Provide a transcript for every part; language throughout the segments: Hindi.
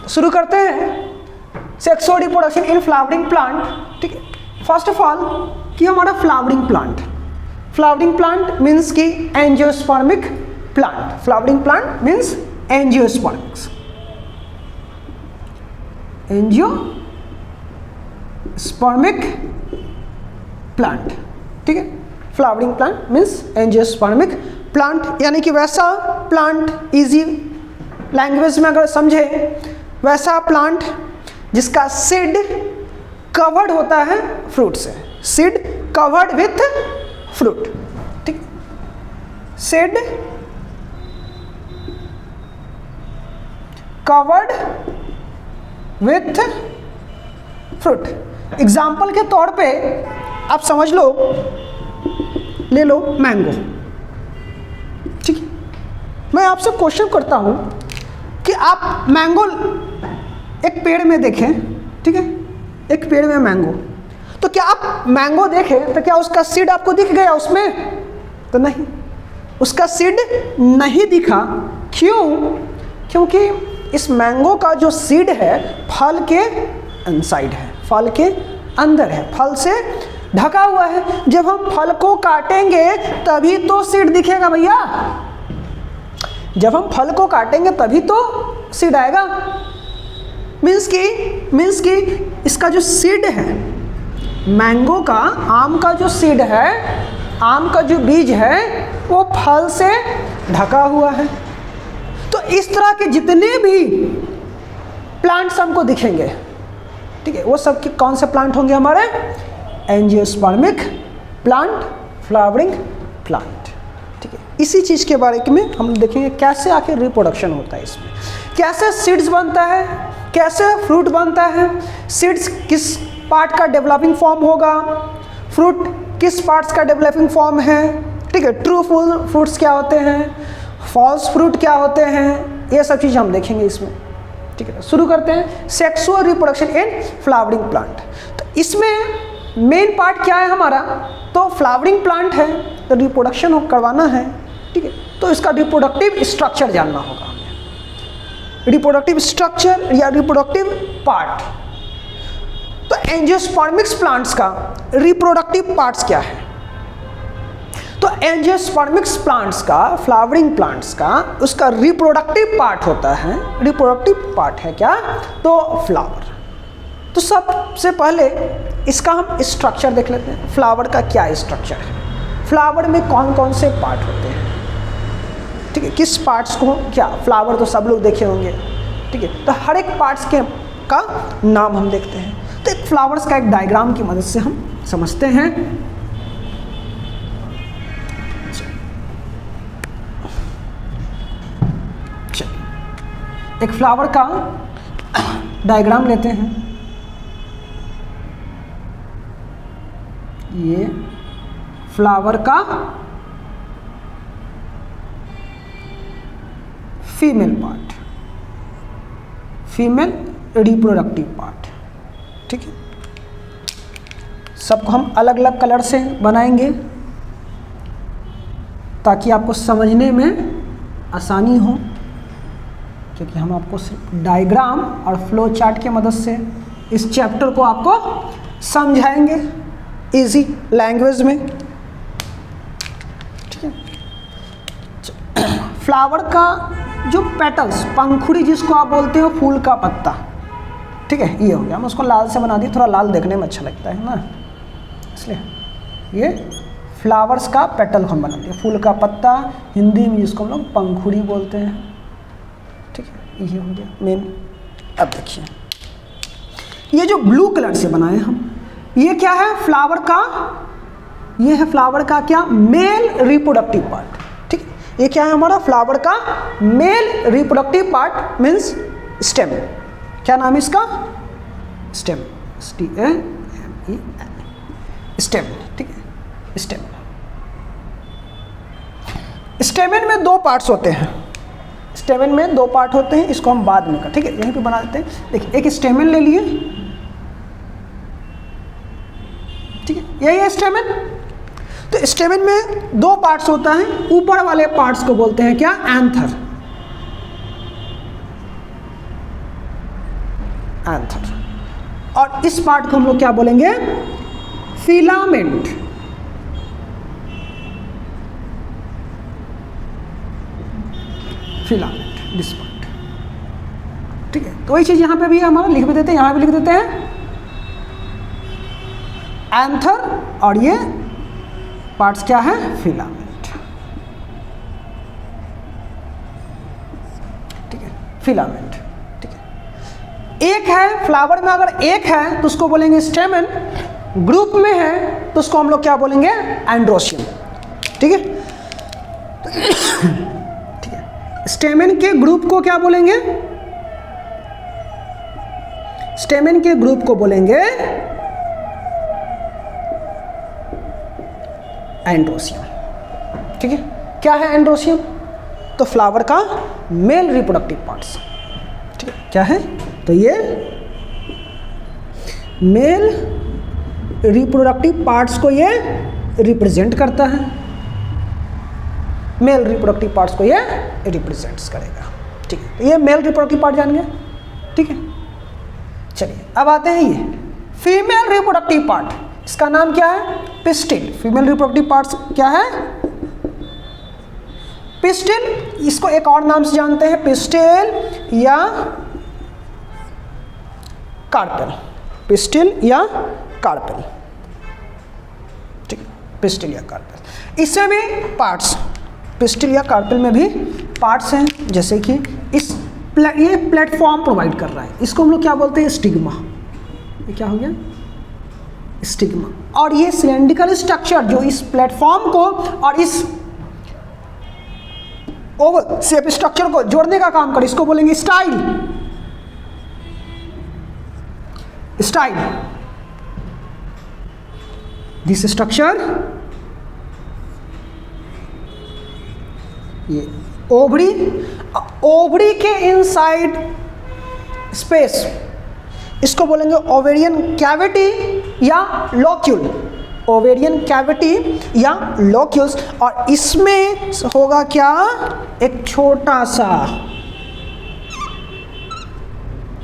शुरू करते हैं sexual reproduction in flowering plant. ठीक है, फर्स्ट ऑफ ऑल कि हमारा फ्लावरिंग प्लांट मीन्स कि angiospermic plant. Flowering plant means angiospermics, angiospermic plant. ठीक है, flowering plant means angiospermic plant, यानी कि वैसा प्लांट, इजी लैंग्वेज में अगर समझे, वैसा प्लांट जिसका सीड कवर्ड होता है फ्रूट से, सीड कवर्ड विथ फ्रूट। ठीक, seed covered with fruit. Example के तौर पे आप समझ लो, ले लो मैंगो। ठीक है, मैं आपसे क्वेश्चन करता हूं कि आप मैंगो एक पेड़ में देखें। ठीक है, एक पेड़ में मैंगो, तो क्या आप मैंगो देखें तो क्या उसका सीड आपको दिख गया उसमें? तो नहीं, उसका सीड नहीं दिखा। क्यों? क्योंकि इस मैंगो का जो सीड है फल के इनसाइड है, फल के अंदर है, फल से ढका हुआ है। जब हम फल को काटेंगे तभी तो सीड दिखेगा भैया, जब हम फल को काटेंगे तभी तो सीड आएगा। मीन्स कि इसका जो सीड है मैंगो का, आम का जो सीड है, आम का जो बीज है वो फल से ढका हुआ है। तो इस तरह के जितने भी प्लांट्स हमको दिखेंगे, ठीक है, वो सब के कौन से प्लांट होंगे हमारे? Angiospermic plant, flowering plant. ठीक है, इसी चीज़ के बारे में हम देखेंगे कैसे आखिर रिप्रोडक्शन होता है इसमें, कैसे सीड्स बनता है, कैसे फ्रूट बनता है, सीड्स किस पार्ट का डेवलपिंग फॉर्म होगा, फ्रूट किस पार्ट्स का डेवलपिंग फॉर्म है। ठीक है, ट्रू फ्रूट्स क्या होते हैं, फॉल्स फ्रूट क्या होते हैं, ये सब चीज़ हम देखेंगे इसमें। ठीक है, शुरू करते हैं sexual reproduction in flowering plant. तो इसमें मेन पार्ट क्या है हमारा? तो फ्लावरिंग प्लांट है तो रिप्रोडक्शन करवाना है। ठीक है, तो इसका रिप्रोडक्टिव स्ट्रक्चर जानना होगा हमें, रिप्रोडक्टिव स्ट्रक्चर या रिप्रोडक्टिव पार्ट। तो एंजियोस्पर्मिक्स प्लांट्स का रिप्रोडक्टिव पार्ट्स क्या है? तो एंजियोस्पर्मिक्स प्लांट्स का, फ्लावरिंग प्लांट्स का, उसका रिप्रोडक्टिव पार्ट होता है, रिप्रोडक्टिव पार्ट है क्या? तो फ्लावर। तो सबसे पहले इसका हम स्ट्रक्चर देख लेते हैं, फ्लावर का क्या स्ट्रक्चर है, फ्लावर में कौन कौन से पार्ट होते हैं। ठीक है, किस पार्ट्स को क्या, फ्लावर तो सब लोग देखे होंगे। ठीक है, तो हर एक पार्ट्स के का नाम हम देखते हैं। तो एक फ्लावर्स का एक डायग्राम की मदद से हम समझते हैं। एक फ्लावर का डायग्राम लेते हैं। ये फ्लावर का female part, female reproductive part. ठीक है, सबको हम अलग अलग कलर से बनाएंगे ताकि आपको समझने में आसानी हो, क्योंकि हम आपको डायग्राम और फ्लो चार्ट की मदद से इस चैप्टर को आपको समझाएंगे इजी लैंग्वेज में। ठीक है, फ्लावर का जो पेटल्स, पंखुड़ी जिसको आप बोलते हो, फूल का पत्ता। ठीक है, ये हो गया। हम उसको लाल से बना दिए, थोड़ा लाल देखने में अच्छा लगता है ना, इसलिए ये फ्लावर्स का पेटल हम बना दिया, फूल का पत्ता, हिंदी में जिसको हम लोग पंखुड़ी बोलते हैं। ठीक है, ये हो गया मेन। अब देखिए, ये जो ब्लू कलर से बनाए हम, ये क्या है? फ्लावर का, ये है फ्लावर का क्या? Male reproductive part. ठीक है, ये क्या है हमारा? फ्लावर का male reproductive part means stem. क्या नाम है इसका? Stem, STEM, stem. ठीक है, स्टेम। स्टेमेन में दो पार्ट्स होते हैं, स्टेमेन में दो पार्ट होते हैं, इसको हम बाद में कर। ठीक है, यहीं पे बना देते हैं। देखिए, एक स्टेमेन ले लिए। ठीक है, यही है स्टेमेन। तो स्टेमेन में दो पार्ट्स होता है, ऊपर वाले पार्ट्स को बोलते हैं क्या? एंथर। एंथर। और इस पार्ट को हम लोग क्या बोलेंगे? फिलामेंट। Filament, this part. ठीक है, तो वही चीज यहां पे भी हमारा लिख भी देते हैं, यहां भी लिख देते हैं एंथर, और ये पार्ट्स क्या है? फिलामेंट। ठीक है, फिलामेंट। ठीक है, एक है फ्लावर में, अगर एक है तो उसको बोलेंगे स्टेमन, ग्रुप में है तो उसको हम लोग क्या बोलेंगे? एंड्रोसियम। ठीक है, ठीक है, स्टेमन के ग्रुप को क्या बोलेंगे? स्टेमन के ग्रुप को बोलेंगे एंड्रोसियम। ठीक है, क्या है एंड्रोसियम? तो फ्लावर का मेल रिप्रोडक्टिव पार्ट्स। ठीक है, क्या है? तो ये मेल रिप्रोडक्टिव पार्ट्स को ये रिप्रेजेंट करता है, मेल रिप्रोडक्टिव पार्ट्स को ये रिप्रेजेंट्स करेगा। ठीक है, तो ये मेल रिप्रोडक्टिव पार्ट जान गए। ठीक है, चलिए अब आते हैं ये फीमेल रिप्रोडक्टिव पार्ट। इसका नाम क्या है? पिस्टिल। फीमेल रिप्रोडक्टिव पार्ट्स क्या है? पिस्टिल। इसको एक और नाम से जानते हैं, पिस्टिल या कार्पेल। पिस्टिल या कार्पेल। ठीक, पिस्टिल या कार्पेल। इसमें भी पार्ट्स, पिस्टिल या कार्पेल में भी पार्ट्स हैं, जैसे कि ये प्लेटफॉर्म प्रोवाइड कर रहा है, इसको हम लोग क्या बोलते हैं? स्टिग्मा। ये क्या हो गया? स्टिग्मा। और ये सिलेंड्रिकल स्ट्रक्चर जो इस प्लेटफॉर्म को और इस ओवल शेप स्ट्रक्चर को जोड़ने का काम करे, इसको बोलेंगे स्टाइल। स्टाइल। दिस स्ट्रक्चर, ये ओवरी, ओवरी के इनसाइड स्पेस, इसको बोलेंगे ओवेरियन कैविटी या लोक्यूल। ओवेरियन कैविटी या लोक्यूल्स। और इसमें होगा क्या? एक छोटा सा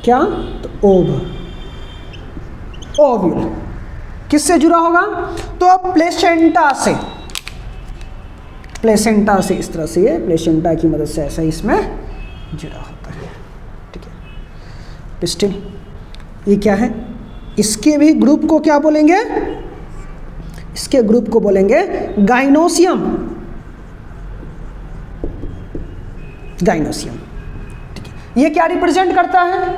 क्या? तो ओव्यूल। किससे जुड़ा होगा? तो प्लेसेंटा से। प्लेसेंटा से, इस तरह से ये प्लेसेंटा की मदद से ऐसा इसमें जुड़ा होता है। ठीक है, पिस्टिल। ये क्या है? इसके भी ग्रुप को क्या बोलेंगे? इसके ग्रुप को बोलेंगे गाइनोसियम। गाइनोसियम। ठीक है, ये क्या रिप्रेजेंट करता है?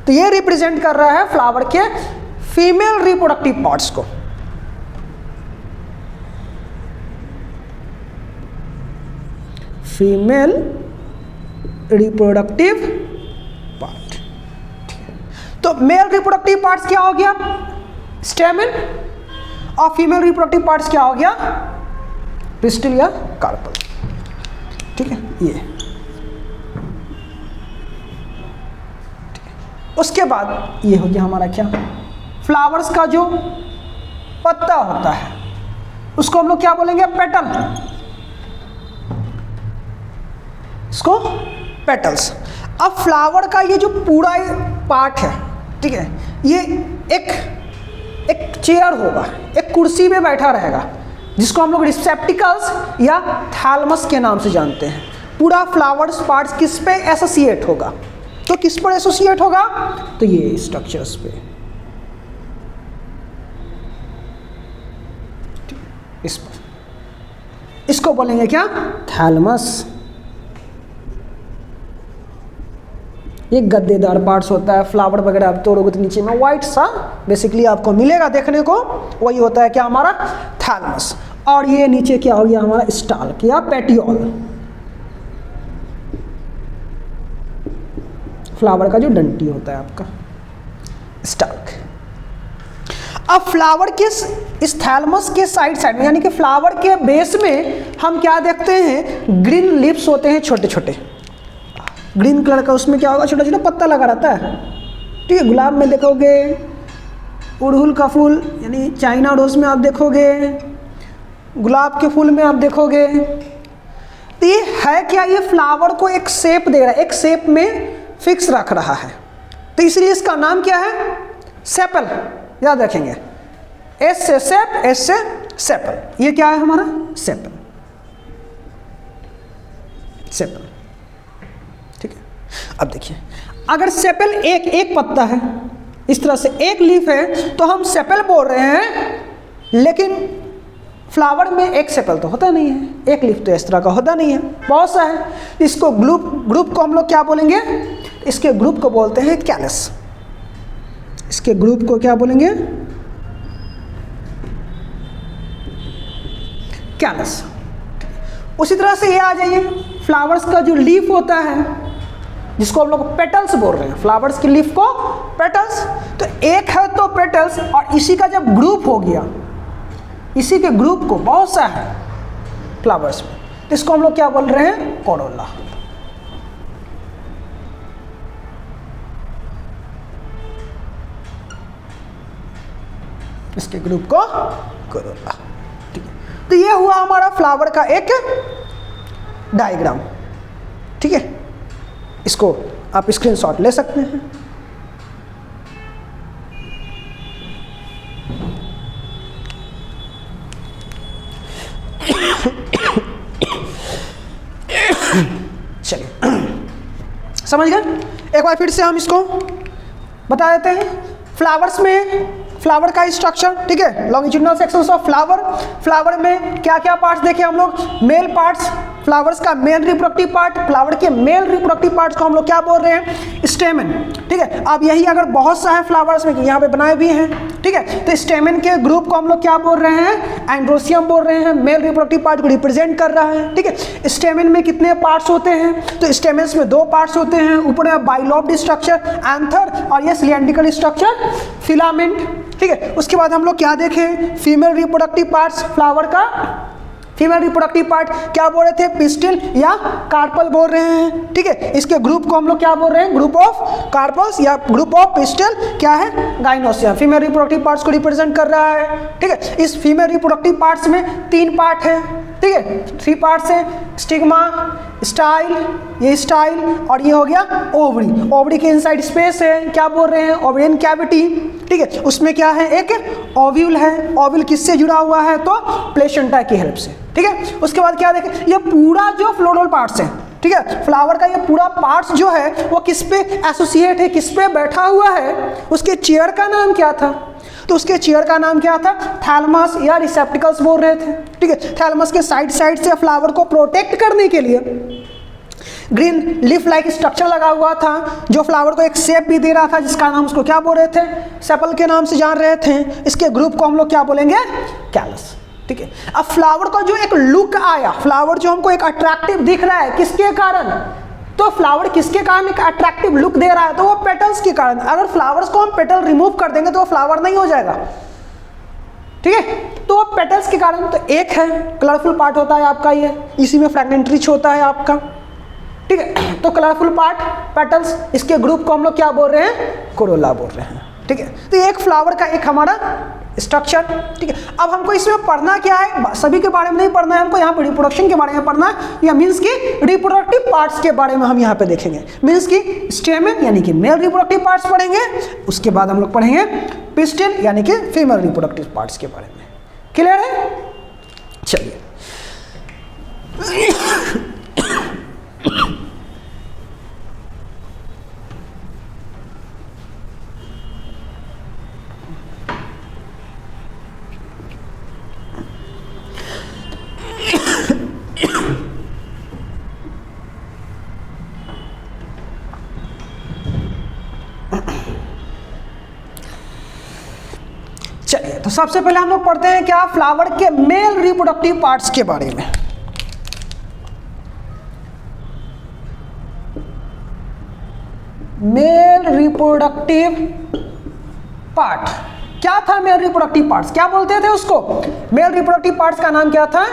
तो ये रिप्रेजेंट कर रहा है फ्लावर के फीमेल रिप्रोडक्टिव पार्ट्स को। Female reproductive part. तो मेल रिप्रोडक्टिव पार्ट्स क्या हो गया? स्टेमन। और फीमेल रिप्रोडक्टिव पार्ट्स क्या हो गया? पिस्टिल या कार्पेल। ठीक है, ये। उसके बाद ये हो गया हमारा क्या? फ्लावर्स का जो पत्ता होता है उसको हम लोग क्या बोलेंगे? पेटल। इसको पेटल्स। अब फ्लावर का ये जो पूरा पार्ट है, ठीक है, ये एक चेयर होगा, एक कुर्सी में बैठा रहेगा, जिसको हम लोग रिसेप्टिकल्स या थैलमस के नाम से जानते हैं। पूरा फ्लावर्स पार्ट्स किस पे एसोसिएट होगा? तो किस पर एसोसिएट होगा? तो ये स्ट्रक्चर्स पे, इस पर। इसको बोलेंगे क्या? थैलमस। ये गद्देदार पार्ट्स होता है, फ्लावर वगैरह आप तोड़ोगे तो नीचे में वाइट सा बेसिकली आपको मिलेगा देखने को, वही होता है क्या? हमारा थैलमस। और ये नीचे क्या हो गया? हमारा स्टाल्क या पेटियोल। फ्लावर का जो डंटी होता है आपका, स्टाल्क। अब फ्लावर के इस थैलमस के साइड में, यानी कि फ्लावर के बेस में हम क्या देखते हैं? ग्रीन लिप्स होते हैं, छोटे छोटे ग्रीन कलर का। उसमें क्या होगा? छोटा छोटा पत्ता लगा रहता है। ठीक है, गुलाब में देखोगे, उड़हुल का फूल यानी चाइना रोज में आप देखोगे, गुलाब के फूल में आप देखोगे। तो ये है क्या? ये फ्लावर को एक शेप दे रहा है, एक शेप में फिक्स रख रहा है। तो इसलिए इसका नाम क्या है? सेपल। याद रखेंगे, एस से सेप, एस से सेपल। ये क्या है हमारा? सेपल। सेपल, ठीक है। अब देखिए, अगर सेपल एक पत्ता है, इस तरह से एक लीफ है, तो हम सेपल बोल रहे हैं, लेकिन फ्लावर में एक सेपल तो होता नहीं है, एक लीफ तो इस तरह का होता नहीं है, बहुत सा है। इसको ग्रुप को हम लोग क्या बोलेंगे? इसके ग्रुप को बोलते हैं कैलस। इसके ग्रुप को क्या बोलेंगे? कैलस। उसी तरह से ये आ जाइए, फ्लावर्स का जो लीफ होता है, जिसको हम लोग पेटल्स बोल रहे हैं, फ्लावर्स की लीफ को पेटल्स। तो एक है तो पेटल्स, और इसी का जब ग्रुप हो गया, इसी के ग्रुप को बहुत सा है फ्लावर्स में, तो इसको हम लोग क्या बोल रहे हैं? कोरोला। इसके ग्रुप को कोरोला, ठीक है। तो ये हुआ हमारा फ्लावर का एक डायग्राम, ठीक है। इसको आप स्क्रीनशॉट ले सकते हैं। चलिए, समझ गए? एक बार फिर से हम इसको बता देते हैं। फ्लावर्स में फ्लावर का स्ट्रक्चर, ठीक है, longitudinal sections of flower. Flower में क्या क्या पार्ट्स देखे हम लोग? मेल पार्ट्स, फ्लावर्स का मेल रिप्रोडक्टिव पार्ट। फ्लावर के मेल रिप्रोडक्टिव पार्ट्स को हम लोग क्या बोल रहे हैं? स्टेमन, ठीक है। अब यही अगर बहुत सा है फ्लावर्स में, यहाँ पे बनाए भी हैं, ठीक है, तो स्टेमन के ग्रुप को हम लोग क्या बोल रहे हैं? एंड्रोसियम बोल रहे हैं। मेल रिप्रोडक्टिव पार्ट को रिप्रेजेंट कर रहा है, ठीक है। स्टेमन में कितने पार्ट्स होते हैं? तो स्टेमन्स में 2 पार्ट्स होते हैं, ऊपर में बाइलोब्ड स्ट्रक्चर एंथर, और ये सिलेंड्रिकल स्ट्रक्चर फिलामेंट, ठीक है। उसके बाद हम लोग क्या देखें? फीमेल रिप्रोडक्टिव पार्ट्स फ्लावर का। फीमेल रिप्रोडक्टिव पार्ट क्या बोल रहे थे? पिस्टिल या कार्पल बोल रहे हैं, ठीक है। इसके ग्रुप को हम लोग क्या बोल रहे हैं? ग्रुप ऑफ कार्पल्स या ग्रुप ऑफ पिस्टिल क्या है? गाइनोसियम। फीमेल रिप्रोडक्टिव पार्ट्स को रिप्रेजेंट कर रहा है, ठीक है। इस फीमेल रिप्रोडक्टिव पार्ट्स में 3 पार्ट है, ठीक है, 3 पार्ट्स हैं। स्टिग्मा, स्टाइल, ये स्टाइल, और ये हो गया ओवरी। ओवरी के इनसाइड स्पेस है, क्या बोल रहे हैं? ओवरियन कैविटी, ठीक है। उसमें क्या है? एक ओव्यूल है। ओव्यूल किससे जुड़ा हुआ है? तो प्लेसेंटा की हेल्प से, ठीक है। उसके बाद क्या देखें? ये पूरा जो फ्लोरल पार्ट्स है, ठीक है, फ्लावर का ये पूरा पार्ट्स जो है वो किस पे एसोसिएट है, किस पे बैठा हुआ है? उसके चेयर का नाम क्या था? तो उसके चेयर का नाम क्या था? थैलमस या रिसेप्टिकल्स बोल रहे थे, ठीक है। थैलमस के साइड से फ्लावर को प्रोटेक्ट करने के लिए ग्रीन लीफ लाइक स्ट्रक्चर लगा हुआ था, जो फ्लावर को एक शेप भी दे रहा था, जिसका नाम उसको क्या बोल रहे थे? सेपल के नाम से जान रहे थे। इसके ग्रुप को हम लोग क्या बोलेंगे? कैलस, ठीक है। अब फ्लावर का जो एक लुक आया, फ्लावर जो हमको एक अट्रैक्टिव दिख रहा है, किसके कारण? तो फ्लावर किसके कारण एक अट्रैक्टिव लुक दे रहा है? तो वो पेटल्स के कारण। अगर फ्लावर्स को हम पेटल रिमूव कर देंगे तो वो फ्लावर नहीं हो जाएगा, ठीक है। तो वो पेटल्स के कारण। तो एक है कलरफुल पार्ट होता है आपका, ये इसी में फ्रैगनेंट होता है आपका, ठीक है। तो कलरफुल पार्ट पेटल्स, इसके ग्रुप को हम लोग क्या बोल रहे हैं? कोरोला बोल रहे हैं, ठीक है। तो एक फ्लावर का एक हमारा स्ट्रक्चर, ठीक है। अब हमको इसमें पढ़ना क्या है? सभी के बारे में नहीं पढ़ना है हमको, यहाँ पे रिप्रोडक्शन के बारे में पढ़ना है, या मीन्स की रिप्रोडक्टिव पार्ट्स के बारे में हम यहाँ पे देखेंगे। मीन्स की स्टेमन यानी कि मेल रिप्रोडक्टिव पार्ट्स पढ़ेंगे, उसके बाद हम लोग पढ़ेंगे पिस्टिल यानी कि फीमेल रिप्रोडक्टिव पार्ट्स के बारे में। क्लियर है? चलिए, चलिए, तो सबसे पहले हम लोग पढ़ते हैं क्या? फ्लावर के मेल रिप्रोडक्टिव पार्ट्स के बारे में। मेल रिप्रोडक्टिव पार्ट क्या था? मेल रिप्रोडक्टिव पार्ट्स क्या बोलते थे उसको? मेल रिप्रोडक्टिव पार्ट्स का नाम क्या था?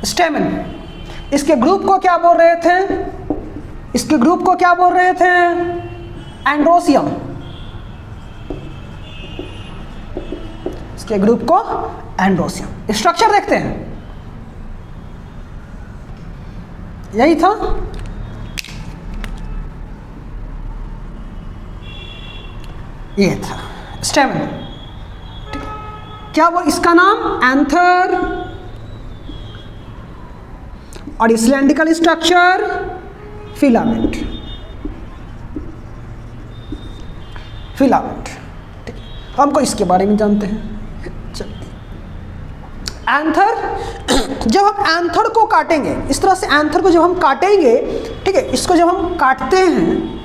स्टेमन। इसके ग्रुप को क्या बोल रहे थे? इसके ग्रुप को क्या बोल रहे थे? एंड्रोसियम। इसके ग्रुप को एंड्रोसियम। स्ट्रक्चर देखते हैं, यही था। ये था स्टेमन, ठीक है। क्या वो इसका नाम एंथर, और सिलेंड्रिकल स्ट्रक्चर फिलामेंट, फिलामेंट, ठीक है। हमको इसके बारे में जानते हैं। चलिए एंथर, जब हम एंथर को काटेंगे इस तरह से, एंथर को जब हम काटेंगे, ठीक है, इसको जब हम काटते हैं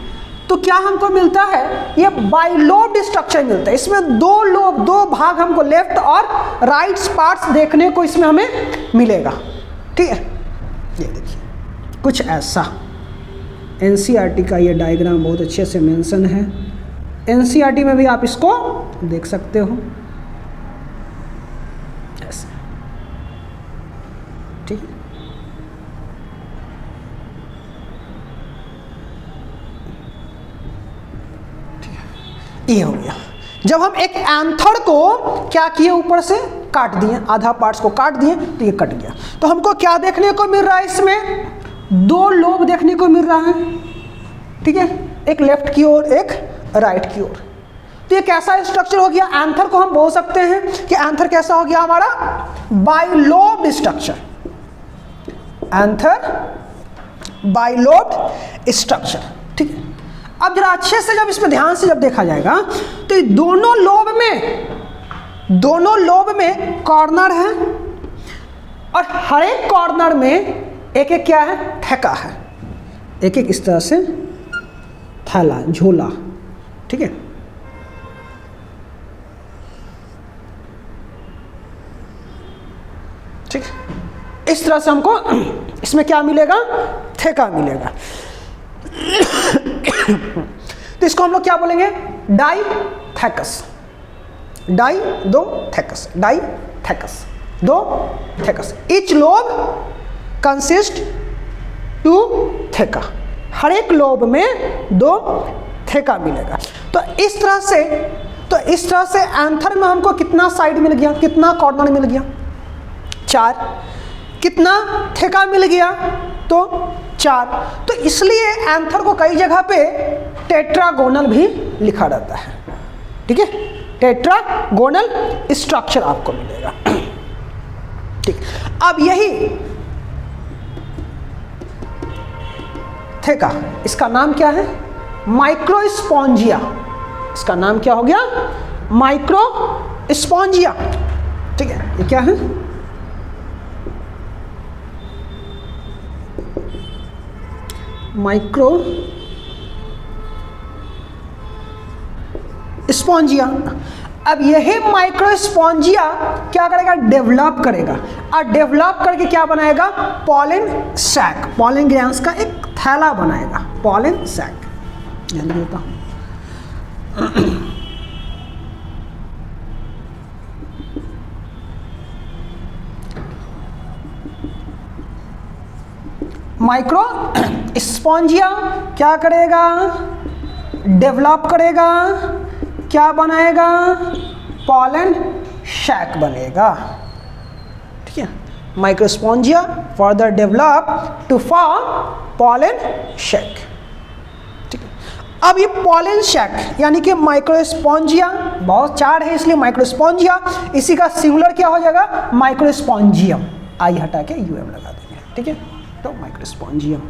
तो क्या हमको मिलता है, ये बाइलोब्ड स्ट्रक्चर मिलता है। इसमें दो लोब, दो भाग हमको लेफ्ट और राइट पार्ट्स देखने को इसमें हमें मिलेगा, ठीक है। ये देखिए कुछ ऐसा, एनसीईआरटी का ये डायग्राम बहुत अच्छे से मेंशन है, एनसीईआरटी में भी आप इसको देख सकते हो ऐसे, ठीक है। ये हो गया। जब हम एक एंथर को क्या किए, ऊपर से काट दिए, आधा पार्ट्स को काट दिए तो ये कट गया। तो हमको क्या देखने को मिल रहा है, इसमें दो लोब देखने को मिल रहा है, ठीक है, एक लेफ्ट की ओर एक राइट की ओर। तो ये कैसा स्ट्रक्चर हो गया, एंथर को हम बोल सकते हैं कि एंथर कैसा हो गया हमारा, bilobed structure, anther bilobed structure, ठीक है। अब जरा अच्छे से जब इसमें ध्यान से जब देखा जाएगा तो ये दोनों लोब में कॉर्नर है, और हर एक कॉर्नर में एक एक क्या है, ठेका है, एक एक इस तरह से थैला, झोला, ठीक है। ठीक, इस तरह से हमको इसमें क्या मिलेगा, ठेका मिलेगा। तो इसको हम लोग क्या बोलेंगे, डाइथेकस, दो thecas. Each lobe consist two theca, हर एक लोब में दो थेका मिलेगा। तो इस तरह से एंथर में हमको कितना साइड मिल गया, कितना कॉर्नर मिल गया, 4। कितना थेका मिल गया, तो 4। तो इसलिए एंथर को कई जगह पे टेट्रागोनल भी लिखा रहता है, ठीक है, टेट्रागोनल स्ट्रक्चर आपको मिलेगा, ठीक। अब यही थेका, इसका नाम क्या है, माइक्रोस्पॉन्जिया, इसका नाम क्या हो गया, माइक्रोस्पॉन्जिया, ठीक है। ये क्या है, माइक्रो स्पॉन्जिया। अब यही माइक्रोस्पॉन्जिया क्या करेगा, डेवलप करेगा, और डेवलप करके क्या बनाएगा, पॉलन सैक, पॉलन ग्रैंस का एक थैला बनाएगा, पॉलन सैक। ध्यान देता हूँ, माइक्रो स्पॉन्जिया क्या करेगा, डेवलप करेगा, क्या बनाएगा, पॉलन शैक बनेगा, ठीक है। Microsporangia further develop to form pollen sac, ठीक है। अब ये पॉलन शैक यानी कि माइक्रोस्पॉन्जिया, बहुत 4 है इसलिए माइक्रोस्पॉन्जिया, इसी का सिंगुलर क्या हो जाएगा, माइक्रोस्पॉन्जियम, आई हटा के यूएम लगा देंगे, ठीक है। तो माइक्रोस्पॉन्जियम।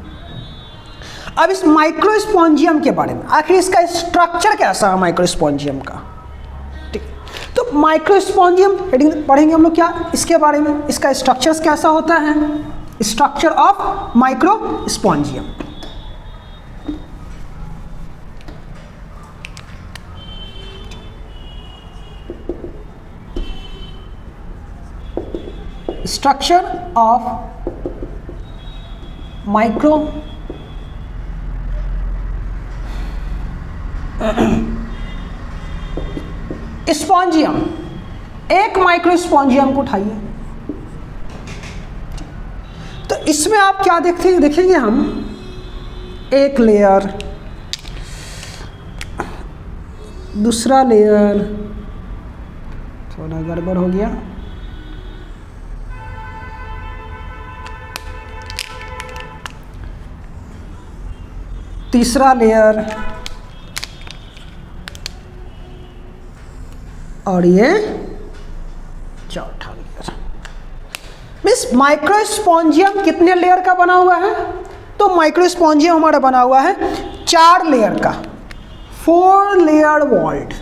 अब इस माइक्रोस्पॉन्जियम के बारे में, आखिर इसका स्ट्रक्चर कैसा है माइक्रोस्पॉन्जियम का, ठीक। तो माइक्रोस्पॉन्जियम हेडिंग पढ़ेंगे हम लोग क्या, इसके बारे में, इसका स्ट्रक्चर कैसा होता है, structure of microsporangium. Structure of microsporangium, एक माइक्रोस्पॉन्जियम को उठाइए, तो इसमें आप क्या देखेंगे हम, एक लेयर, दूसरा लेयर, थोड़ा गड़बड़ हो गया, तीसरा लेयर, और ये चौथा लेयर। मीन्स माइक्रोस्पोंजियम कितने लेयर का बना हुआ है? तो माइक्रोस्पोंजियम हमारा बना हुआ है 4 लेयर का, 4 layer walled,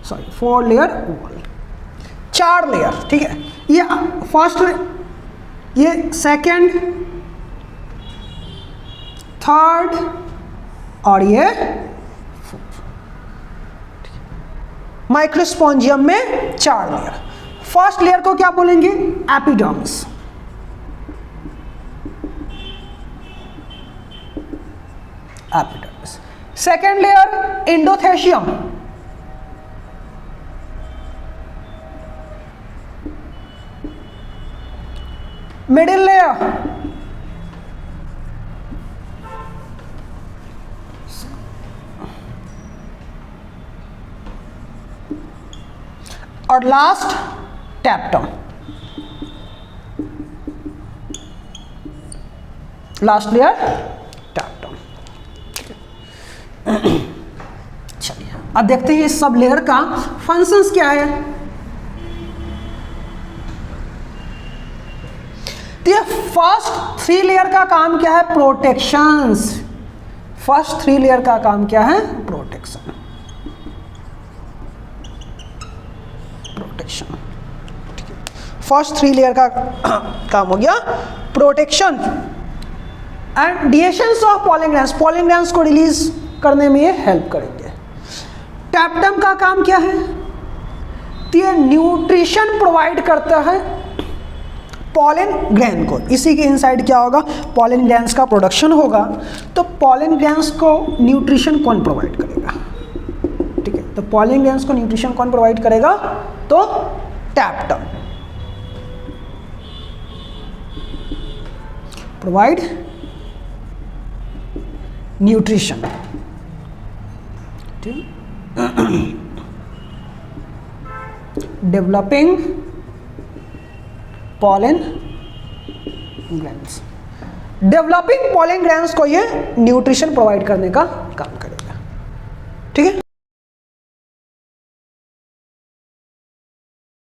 sorry 4 layer wall, 4 layer, ठीक है। ये फर्स्ट, ये सेकंड, थर्ड और ये फोर्थ। माइक्रोस्पोंजियम में 4 लेयर। फर्स्ट लेयर को क्या बोलेंगे? Epidermis. Epidermis. Second layer endothecium. Middle layer और last tapetum. Last layer tapetum. चलिए अब देखते हैं इस सब लेयर का फंक्शंस क्या है। तो ये फर्स्ट 3 लेयर का काम क्या है? प्रोटेक्शंस। फर्स्ट 3 लेयर का काम क्या है? प्रोटेक्शन। प्रोटेक्शन, ठीक है। फर्स्ट 3 लेयर का काम हो गया protection and dehiscence of pollen grains. Pollen grains को रिलीज करने में ये हेल्प करेंगे। टैप्टम का काम क्या है? तो ये न्यूट्रिशन प्रोवाइड करता है पॉलन ग्रैन को। इसी के इनसाइड क्या होगा? पॉलन ग्रैन्स का प्रोडक्शन होगा। तो पॉलन ग्रैन्स को न्यूट्रिशन कौन प्रोवाइड करेगा? ठीक है, तो पॉलन ग्रैन्स को न्यूट्रिशन कौन प्रोवाइड करेगा? तो tapetum provide nutrition. Developing pollen grains. Developing pollen grains को ये न्यूट्रिशन प्रोवाइड करने का काम करेगा, ठीक है।